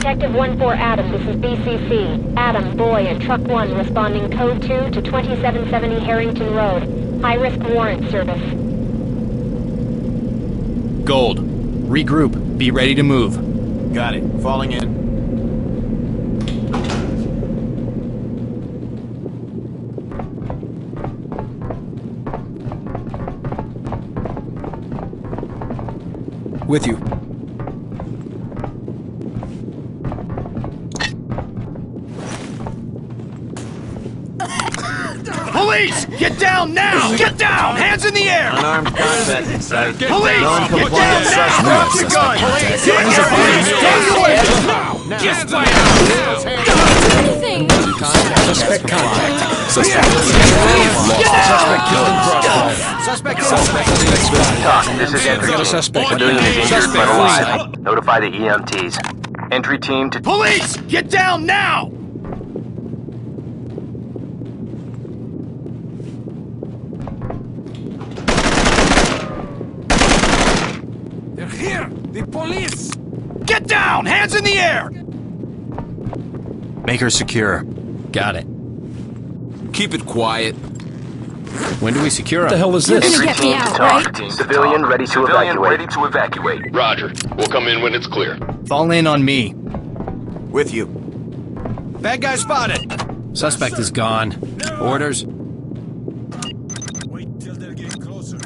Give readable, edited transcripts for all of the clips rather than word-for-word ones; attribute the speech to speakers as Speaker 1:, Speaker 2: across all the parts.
Speaker 1: Detective 1-4 Adam, this is BCC. Adam, Boy, and Truck 1 responding code 2 to 2770 Harrington Road. High-risk warrant service.
Speaker 2: Gold. Regroup. Be ready to move.
Speaker 3: Got it. Falling in.
Speaker 4: With you.
Speaker 2: Police! Get down now! Get down! Hands in the air!
Speaker 3: Unarmed combat in sight.
Speaker 2: Police!
Speaker 3: Non-compliant suspect.
Speaker 2: Drop your gun! Police! Take your weapon! Just lay
Speaker 5: Anything!
Speaker 4: Suspect contact.
Speaker 2: Suspect
Speaker 4: killed. Suspect
Speaker 6: Talk, this is entry
Speaker 4: got a
Speaker 6: team.
Speaker 4: suspect.
Speaker 6: Civilian is injured but alive. Notify the EMTs. Entry team to...
Speaker 2: Police! Get down now!
Speaker 4: They're here! The police!
Speaker 2: Get down! Hands in the air!
Speaker 7: Make her secure.
Speaker 2: Got it.
Speaker 7: Keep it quiet.
Speaker 2: When do we secure
Speaker 4: What the
Speaker 2: him?
Speaker 4: hell is
Speaker 5: You're
Speaker 4: this?
Speaker 5: gonna
Speaker 6: Entry
Speaker 5: get me
Speaker 6: team to
Speaker 5: out,
Speaker 6: talk.
Speaker 5: right?
Speaker 6: Civilian ready to evacuate.
Speaker 8: Ready to evacuate. Roger. We'll come in when it's clear.
Speaker 2: Fall in on me.
Speaker 3: With you.
Speaker 2: Bad guy spotted. Suspect is gone. Orders.
Speaker 4: Wait till they're getting closer.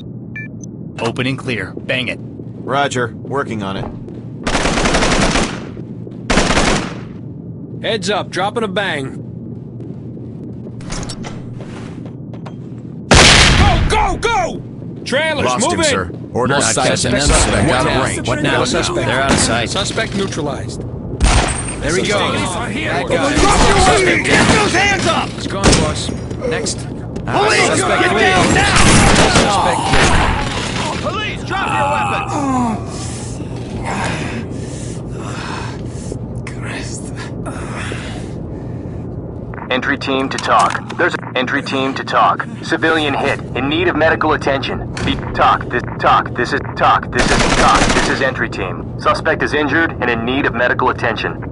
Speaker 2: Open and clear. Bang it.
Speaker 3: Roger. Working on it.
Speaker 4: Heads up, dropping a bang. Go, go, go! Trailers,
Speaker 7: Lost
Speaker 4: move
Speaker 7: him,
Speaker 4: in!
Speaker 7: sir. Orders.
Speaker 2: Not
Speaker 7: Suspect
Speaker 2: catching them.
Speaker 7: suspect out of
Speaker 4: What
Speaker 7: range.
Speaker 2: What now?
Speaker 4: Suspect.
Speaker 2: They're out of sight.
Speaker 4: Suspect neutralized.
Speaker 2: There he goes.
Speaker 4: Bad
Speaker 2: Drop
Speaker 4: guy.
Speaker 2: your weapon! Get those hands up!
Speaker 4: He's gone, boss. Next.
Speaker 2: Police!
Speaker 4: Suspect
Speaker 2: Get
Speaker 4: clear.
Speaker 2: down now!
Speaker 4: Suspect killed.
Speaker 2: Police! Drop your weapons!
Speaker 6: Entry team to talk. There's an entry team to talk. Civilian hit. In need of medical attention. Talk. This is talk. This is entry team. Suspect is injured and in need of medical attention.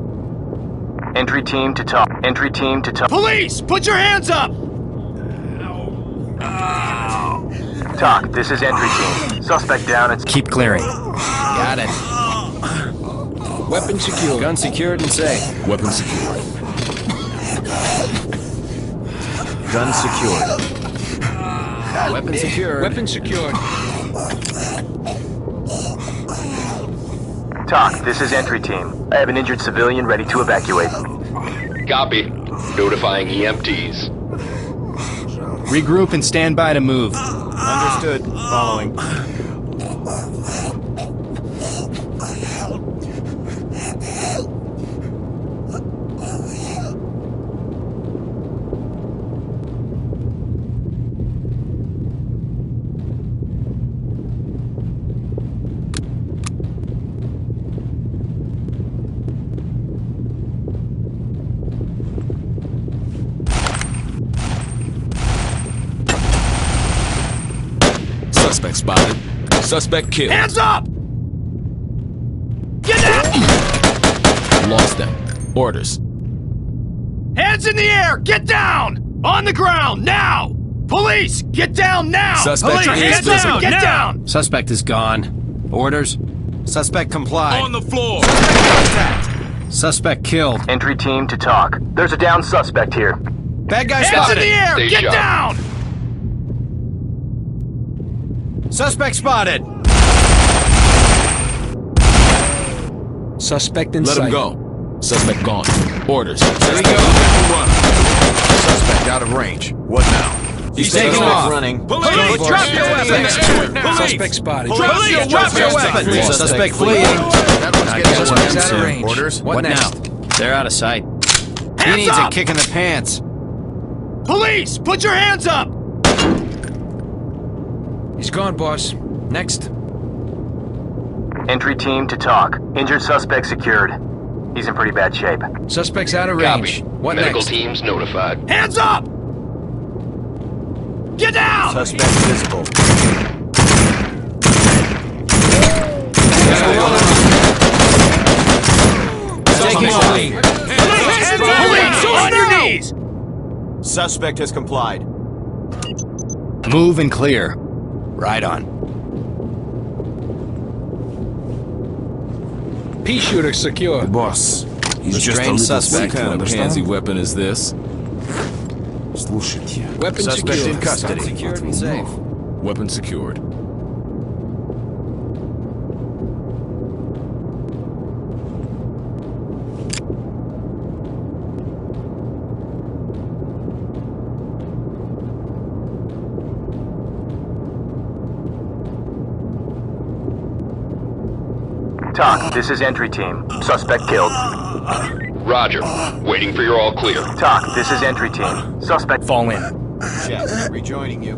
Speaker 6: Entry team to talk. Entry team to talk.
Speaker 2: Police! Put your hands up!
Speaker 6: Talk. This is entry team. Suspect down and...
Speaker 2: Keep clearing. Got it.
Speaker 4: Weapon secured.
Speaker 2: Gun secured and safe.
Speaker 7: Weapon secured.
Speaker 3: Gun secured.
Speaker 2: Weapon secured.
Speaker 4: Weapon secured.
Speaker 6: Talk. This is entry team. I have an injured civilian ready to evacuate.
Speaker 8: Copy. Notifying EMTs.
Speaker 2: Regroup and stand by to move.
Speaker 3: Understood. Following.
Speaker 7: Suspect spotted. Suspect killed.
Speaker 2: Hands up! Get down!
Speaker 7: Lost them. Orders.
Speaker 2: Hands in the air! Get down! On the ground, now! Police! Get down now!
Speaker 7: Suspect
Speaker 2: Police,
Speaker 7: is
Speaker 2: get down!
Speaker 7: missing.
Speaker 2: Get down! Suspect is gone. Orders. Suspect complied.
Speaker 7: On the floor.
Speaker 2: Suspect killed.
Speaker 6: Entry team to talk. There's a down suspect here.
Speaker 2: Bad guy
Speaker 8: Hands
Speaker 2: spotted.
Speaker 8: in the air! Stay
Speaker 2: Get
Speaker 8: sharp.
Speaker 2: down! Suspect spotted.
Speaker 4: Suspect in
Speaker 7: Let
Speaker 4: sight.
Speaker 7: him go. Suspect gone. Orders.
Speaker 2: There he goes.
Speaker 7: Suspect out of range. What now?
Speaker 2: He's taking off.
Speaker 3: Running.
Speaker 2: Police, drop your weapons!
Speaker 4: Suspect spotted.
Speaker 2: Police, drop your weapons! Suspect fleeing.
Speaker 4: Suspect's out of range.
Speaker 7: Orders.
Speaker 2: What now? They're out of sight. He
Speaker 3: Hands
Speaker 2: needs
Speaker 3: up!
Speaker 2: a kick in the pants. Police, put your hands up!
Speaker 4: He's gone, boss. Next.
Speaker 6: Entry team to talk. Injured suspect secured. He's in pretty bad shape.
Speaker 4: Suspect's out of range.
Speaker 8: Copy.
Speaker 4: What
Speaker 8: Medical
Speaker 4: next?
Speaker 8: teams notified.
Speaker 2: Hands up! Get down!
Speaker 3: Suspect visible.
Speaker 2: Taking off.
Speaker 3: Suspect has complied.
Speaker 2: Move and clear. Right on.
Speaker 4: Pea shooter secure.
Speaker 9: Boss, he's just a
Speaker 2: Restrained
Speaker 9: little
Speaker 2: suspect.
Speaker 9: sick,
Speaker 7: What kind of pansy
Speaker 9: understand?
Speaker 7: weapon is this?
Speaker 9: Слушайте.
Speaker 4: Weapon
Speaker 3: Suspect
Speaker 4: secure.
Speaker 3: in custody.
Speaker 2: Secured and safe.
Speaker 7: Weapon secured.
Speaker 6: TOC, this is entry team. Suspect killed.
Speaker 8: Roger. Waiting for your all clear.
Speaker 6: TOC, this is entry team. Suspect
Speaker 2: Fall in.
Speaker 3: Check. Rejoining you.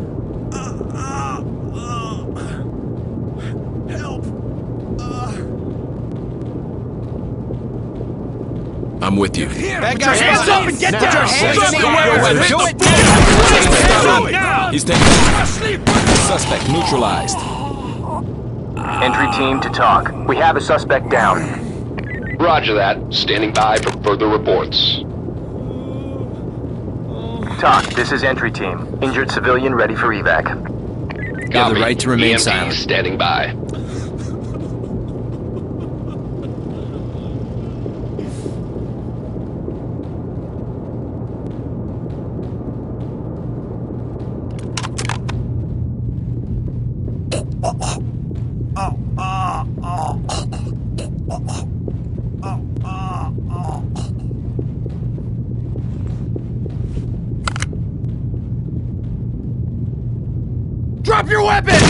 Speaker 7: I'm with you.
Speaker 2: Bad guys, hands up and get down!
Speaker 7: Hands in the air! He's taken. Suspect neutralized.
Speaker 6: entry team to TOC. We have a suspect down.
Speaker 8: Roger that. Standing by for further reports.
Speaker 6: TOC, this is entry team. Injured civilian ready for evac.
Speaker 2: You have the right to remain
Speaker 8: EMTs
Speaker 2: silent.
Speaker 8: standing by.
Speaker 2: Drop your weapon!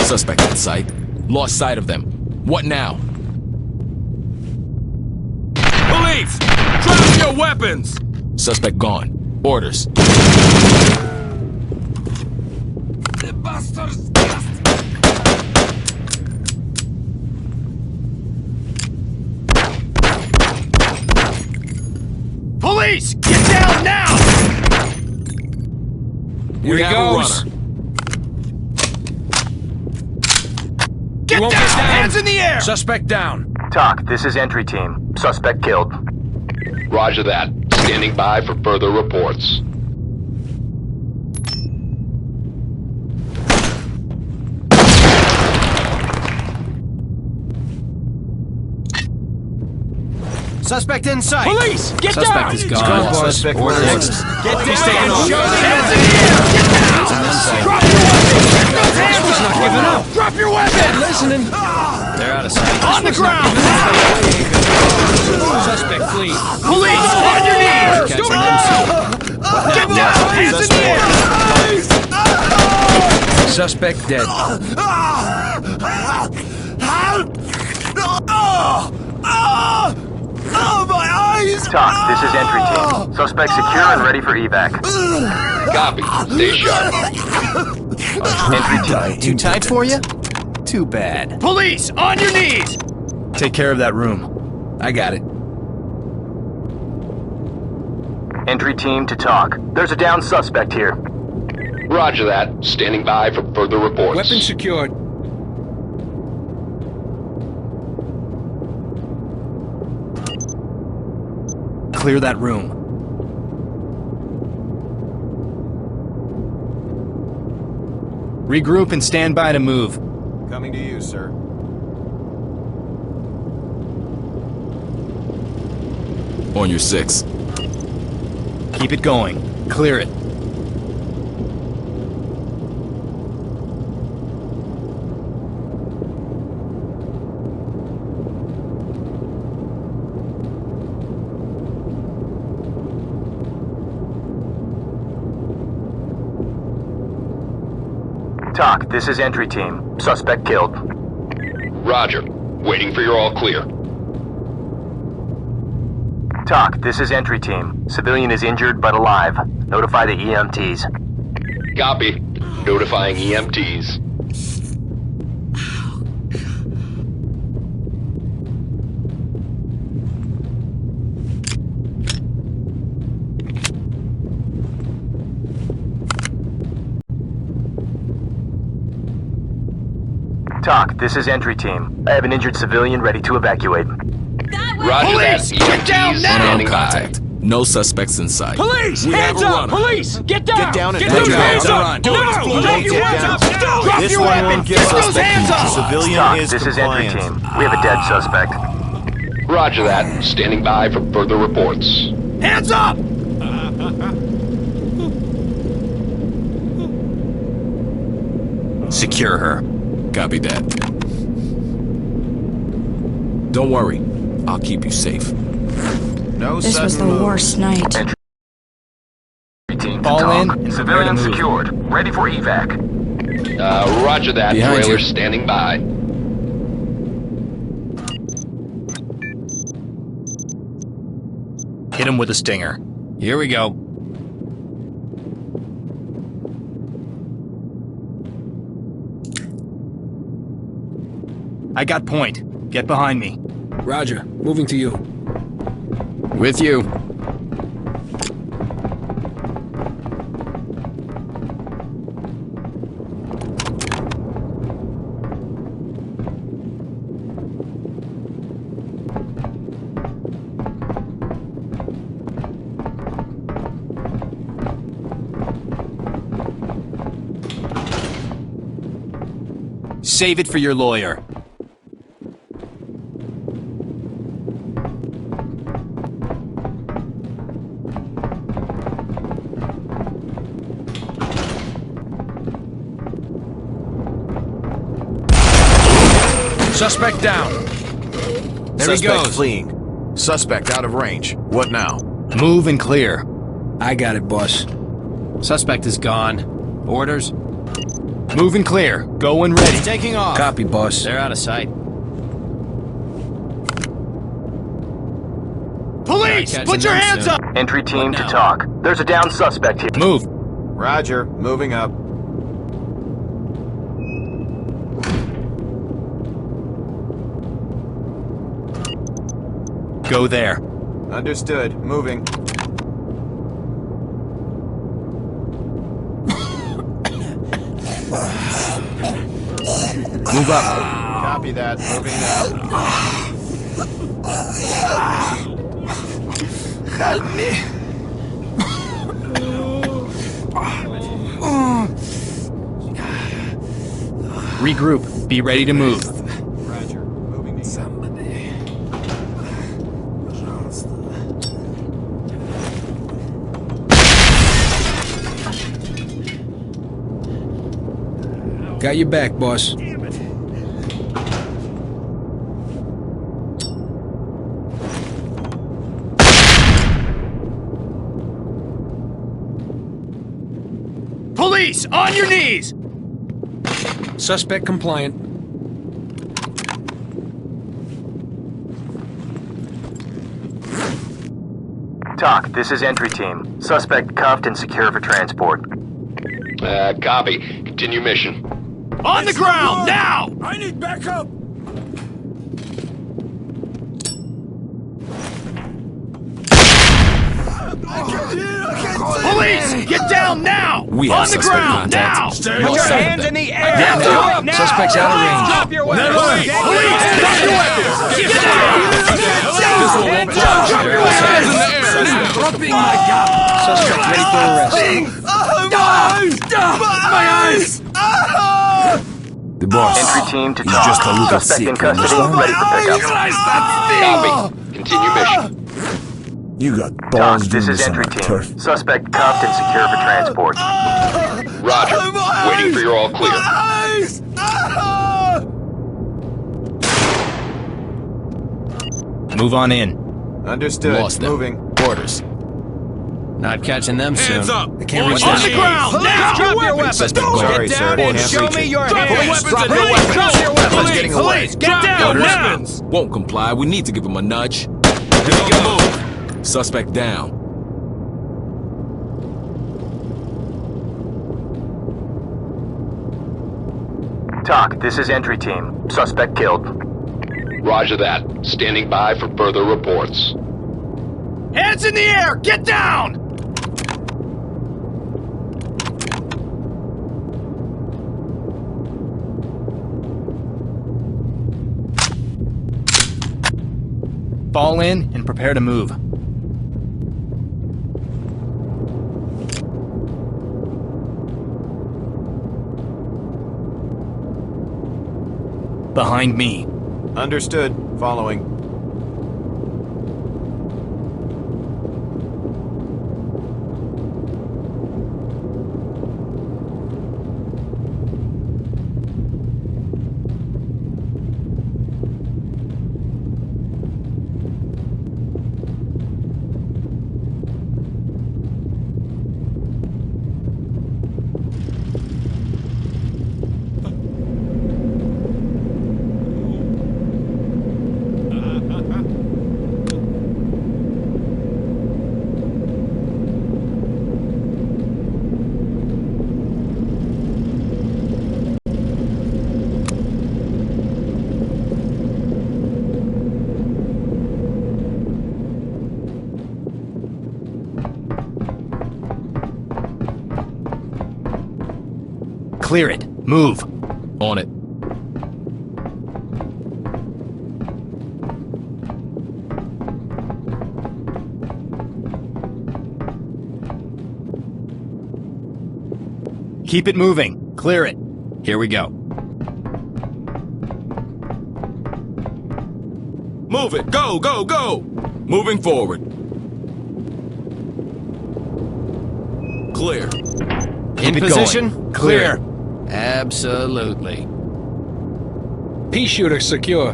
Speaker 7: Suspect in sight. Lost sight of them. What now?
Speaker 2: Police! Drop your weapons!
Speaker 7: Suspect gone. Orders.
Speaker 2: Police! Get down now!
Speaker 4: Here he
Speaker 7: have
Speaker 4: goes.
Speaker 7: a runner.
Speaker 2: Get down!
Speaker 4: won't get down.
Speaker 2: Hands in the air!
Speaker 4: Suspect down.
Speaker 6: TOC, this is entry team. Suspect killed.
Speaker 8: Roger that. Standing by for further reports.
Speaker 3: Suspect in sight.
Speaker 2: Police! Get
Speaker 4: Suspect
Speaker 2: down!
Speaker 4: is gone.
Speaker 3: Suspect
Speaker 2: Orders.
Speaker 3: orders.
Speaker 2: Get down!
Speaker 4: He's taking off.
Speaker 2: Hands in the air! Get down! Drop your weapon! Get those hands up!
Speaker 4: not giving up.
Speaker 2: Drop your weapon!
Speaker 4: Listening.
Speaker 2: They're out of sight. On the ground!
Speaker 4: Suspect flee.
Speaker 2: Police! On your knees! Do it now! Get down! Hands in the air!
Speaker 4: Suspect dead.
Speaker 6: TOC, this is entry team. Suspect secure and ready for evac.
Speaker 8: Copy. Stay sharp.
Speaker 6: Entry team.
Speaker 2: Too tight for you? Too bad. Police! On your knees! Take care of that room. I got it.
Speaker 6: Entry team to TOC. There's a down suspect here.
Speaker 8: Roger that. Standing by for further reports.
Speaker 4: Weapon secured.
Speaker 2: Clear that room. Regroup and stand by to move.
Speaker 3: Coming to you, sir.
Speaker 7: On your six.
Speaker 2: Keep it going. Clear it.
Speaker 6: TOC, this is entry team. Suspect killed.
Speaker 8: Roger. Waiting for your all clear.
Speaker 6: TOC, this is entry team. Civilian is injured but alive. Notify the EMTs.
Speaker 8: Copy. Notifying EMTs.
Speaker 6: TOC, this is entry team. I have an injured civilian ready to evacuate.
Speaker 5: That
Speaker 8: Roger
Speaker 2: Police,
Speaker 8: that.
Speaker 2: get down
Speaker 8: EMTs
Speaker 2: now!
Speaker 8: standing by.
Speaker 7: Contact. No suspects in sight.
Speaker 2: Police!
Speaker 7: We have
Speaker 2: Hands
Speaker 7: a
Speaker 2: up!
Speaker 7: runner.
Speaker 2: Police! Get down!
Speaker 3: Get down and
Speaker 2: Get
Speaker 3: put
Speaker 2: those
Speaker 3: your
Speaker 2: hands
Speaker 3: hands
Speaker 2: up!
Speaker 3: up.
Speaker 2: No! Drop your
Speaker 3: Get
Speaker 2: hands
Speaker 3: down.
Speaker 2: up! Drop
Speaker 3: This
Speaker 2: your
Speaker 3: one
Speaker 2: weapon!
Speaker 3: won't get
Speaker 2: Get those
Speaker 3: suspect.
Speaker 2: hands up!
Speaker 3: Civilian
Speaker 6: TOC,
Speaker 3: is
Speaker 6: this is entry
Speaker 3: compliant.
Speaker 6: team. We have a dead suspect.
Speaker 8: Roger that. Standing by for further reports.
Speaker 2: Hands up! Secure her.
Speaker 7: Copy that. Don't worry. I'll keep you safe.
Speaker 3: No
Speaker 5: This was the
Speaker 3: sudden moves.
Speaker 5: worst night.
Speaker 6: Entry team to
Speaker 2: All
Speaker 6: TOC.
Speaker 2: in.
Speaker 6: Civilian
Speaker 2: Ready to move.
Speaker 6: secured. Ready for evac.
Speaker 8: Roger that.
Speaker 7: Behind
Speaker 8: Trailer
Speaker 7: you.
Speaker 8: standing by.
Speaker 2: Hit him with a stinger. Here we go. I got point. Get behind me.
Speaker 9: Roger. Moving to you.
Speaker 7: With you.
Speaker 2: Save it for your lawyer. Suspect down. There he
Speaker 3: Suspect
Speaker 2: goes.
Speaker 3: fleeing. Suspect out of range. What now?
Speaker 2: Move and clear.
Speaker 9: I got it, boss.
Speaker 2: Suspect is gone. Orders? Move and clear. Go when ready. Taking off.
Speaker 9: Copy, boss.
Speaker 2: They're out of sight. Police!
Speaker 9: Catching
Speaker 2: Put your
Speaker 9: them
Speaker 2: hands
Speaker 9: soon.
Speaker 2: up!
Speaker 6: Entry team
Speaker 2: What
Speaker 6: to
Speaker 2: now?
Speaker 6: TOC. There's a down suspect here.
Speaker 2: Move.
Speaker 3: Roger. Moving up.
Speaker 2: Go there.
Speaker 3: Understood. Moving.
Speaker 2: Move up.
Speaker 3: Copy that. Moving now.
Speaker 2: Regroup. Be ready to move.
Speaker 3: Roger. Moving to you.
Speaker 9: Got your back, boss.
Speaker 2: Police! On your knees!
Speaker 9: Suspect compliant.
Speaker 6: TOC, this is entry team. Suspect cuffed and secure for transport.
Speaker 8: Copy. Continue mission.
Speaker 2: On the ground! Now!
Speaker 4: I need backup!
Speaker 2: Police! Get down now!
Speaker 7: We
Speaker 2: On
Speaker 7: have
Speaker 2: the
Speaker 7: suspect
Speaker 2: ground!
Speaker 7: contact.
Speaker 2: Now!
Speaker 4: Stay
Speaker 7: No
Speaker 4: on
Speaker 7: sight of
Speaker 4: hands
Speaker 7: them.
Speaker 4: in the
Speaker 2: Get
Speaker 4: air!
Speaker 2: down! Now!
Speaker 9: Suspect's out of range.
Speaker 2: Drop your weapon! Police! Police! Drop your weapon! Get down!
Speaker 7: This one won't fly.
Speaker 2: Drop your weapon!
Speaker 9: Suspect ready for arrest.
Speaker 2: My eyes!
Speaker 7: The boss.
Speaker 6: Entry team to
Speaker 7: He's
Speaker 6: TOC.
Speaker 7: just a little
Speaker 6: Suspect
Speaker 7: sick,
Speaker 6: in custody,
Speaker 7: understand?
Speaker 6: ready for pickup.
Speaker 8: Copy. Continue mission.
Speaker 10: You got
Speaker 6: TOC,
Speaker 10: balls
Speaker 6: this
Speaker 10: doing
Speaker 6: is
Speaker 10: this on
Speaker 6: entry
Speaker 10: my
Speaker 6: team.
Speaker 10: turf.
Speaker 6: Suspect cuffed and secure for transport.
Speaker 8: Roger. Waiting for your all clear.
Speaker 2: Move on in.
Speaker 3: Understood.
Speaker 7: Lost them.
Speaker 3: Moving.
Speaker 7: Orders.
Speaker 2: Not catching them soon.
Speaker 4: Hands up!
Speaker 9: I can't reach
Speaker 2: On
Speaker 9: that.
Speaker 2: the ground! Now!
Speaker 4: Drop your weapon!
Speaker 7: Suspect
Speaker 3: Sorry,
Speaker 2: Get
Speaker 3: sir.
Speaker 2: down and
Speaker 3: Can't
Speaker 2: show
Speaker 3: reach
Speaker 2: me
Speaker 3: it.
Speaker 2: your
Speaker 4: Drop your
Speaker 2: hands!
Speaker 4: weapons
Speaker 2: Drop
Speaker 4: and
Speaker 2: your
Speaker 4: police!
Speaker 2: weapons!
Speaker 4: Drop your weapons!
Speaker 3: One's getting away.
Speaker 2: Police, get down now!
Speaker 7: Won't comply. We need to give him a nudge. Suspect down.
Speaker 6: TOC, this is entry team. Suspect killed.
Speaker 8: Roger that. Standing by for further reports.
Speaker 2: Hands in the air! Get down! Fall in and prepare to move. Behind me.
Speaker 3: Understood. Following.
Speaker 2: Clear it. Move.
Speaker 7: On it.
Speaker 2: Keep it moving. Clear it. Here we go.
Speaker 7: Move it. Go, go, go. Moving forward. Clear.
Speaker 2: In position. Clear.
Speaker 7: Absolutely.
Speaker 9: Pea shooter secure.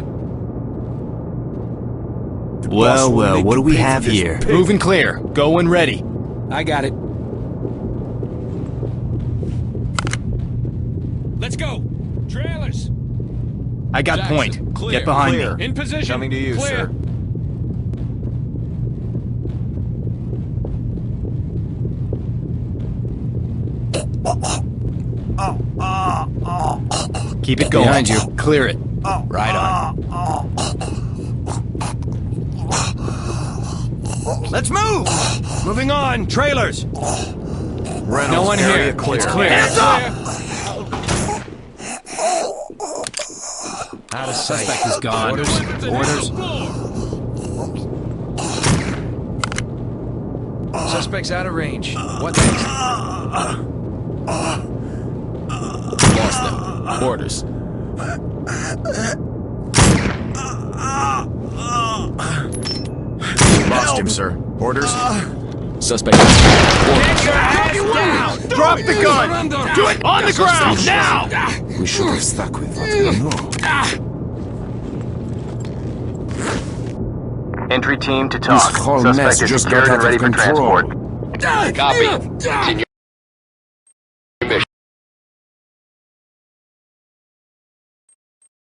Speaker 2: Well, what do we have here? Moving clear. Go when ready.
Speaker 9: I got it. Let's go. Trailers.
Speaker 2: I got
Speaker 7: Jackson,
Speaker 2: point.
Speaker 7: clear.
Speaker 2: Get behind
Speaker 3: Clear.
Speaker 2: me.
Speaker 9: In position.
Speaker 3: Coming to you,
Speaker 9: Clear.
Speaker 3: sir.
Speaker 2: Keep it going.
Speaker 7: Behind you.
Speaker 2: Clear it. Right on. Let's move! Moving on. Trailers.
Speaker 3: Reynolds,
Speaker 2: No one
Speaker 3: area
Speaker 2: here.
Speaker 3: clear.
Speaker 2: It's clear.
Speaker 9: Hands up!
Speaker 2: Out of sight. Suspect is gone. Orders.
Speaker 9: Suspect's out of range. What next?
Speaker 7: Lost them. Orders.
Speaker 3: Lost him, sir. Orders.
Speaker 7: Suspect.
Speaker 2: Get your ass down! Drop the gun! Do it on the ground, now!
Speaker 10: We should have stuck with what we know.
Speaker 6: Entry team to talk.
Speaker 10: This whole
Speaker 6: Suspect
Speaker 10: mess
Speaker 6: is
Speaker 10: just
Speaker 6: secured
Speaker 10: got
Speaker 6: and
Speaker 10: out
Speaker 6: ready
Speaker 10: of
Speaker 6: for
Speaker 10: control.
Speaker 6: transport.
Speaker 8: Copy. Continue.